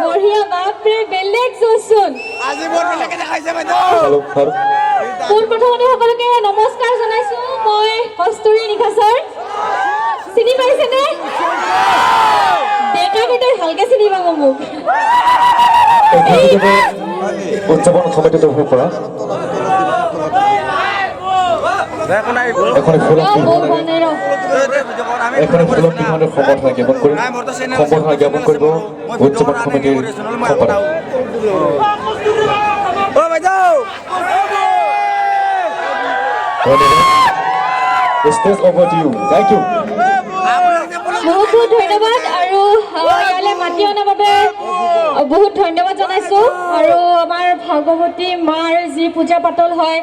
বঢ়িয়া বাপৰে বেলেগ জোচোন আজি বৰ বেলেগে দেখাইছে বাইদেউ পোনপ্ৰথমতে সকলোকে নমস্কাৰ জনাইছো মই কস্তুৰী নিখাছৰ চিনি পাইছেনে ডেকা কেইটাই ভালকে চিনি পাব মোক উদযাপন সমিতিটোৰ পৰা এখন ফুলৰ সম্বৰ্ধনা জ্ঞাপন কৰিব উদযাপন সমিতিৰ সম্পাদক Space over to you. Thank you. বহুত বহুত ধন্যবাদ আৰু ইয়ালৈ মাতি অনাৰ বাবে বহুত ধন্যবাদ জনাইছো আৰু আমাৰ ভগৱতী মাৰ যি পূজা পাতল হয়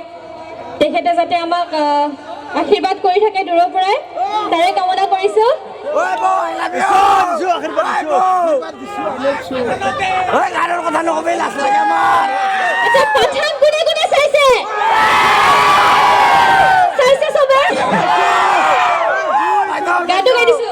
তেখেতে যাতে আমাক আশীৰ্বাদ কৰি থাকে দূৰৰ পৰাই তাৰে কামনা কৰিছো আচ্ছা পাঠান কোনে কোনে চাইছে চাইছে সবে গাটো গাই দিছো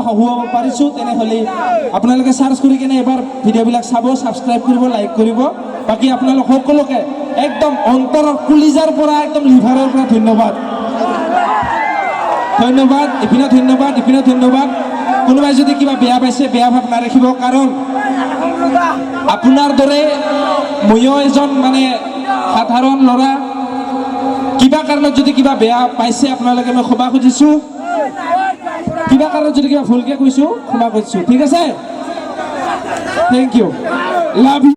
হহুৱাব পাৰিছোঁ তেনেহ'লে আপোনালোকে চাৰ্চ কৰি কিনে এবাৰ ভিডিঅ'বিলাক চাব ছাবস্ক্ৰাইব কৰিব লাইক কৰিব বাকী আপোনালোক সকলোকে একদম অন্তৰৰ কলিজাৰ পৰা একদম লিভাৰৰ পৰা ধন্যবাদ ধন্যবাদ ইপিনে ধন্যবাদ ইপিনে ধন্যবাদ কোনোবাই যদি কিবা বেয়া পাইছে বেয়া ভাৱ নাৰাখিব কাৰণ আপোনাৰ দৰে ময়ো এজন মানে সাধাৰণ ল'ৰা কিবা কাৰণত যদি কিবা বেয়া পাইছে আপোনালোকে মই ক্ষমা খুজিছোঁ কিবা কাৰণত যদি কিবা ভুলকৈ কৈছোঁ ক্ষমা কৰিছোঁ ঠিক আছে থেংক ইউ লাভ ইউ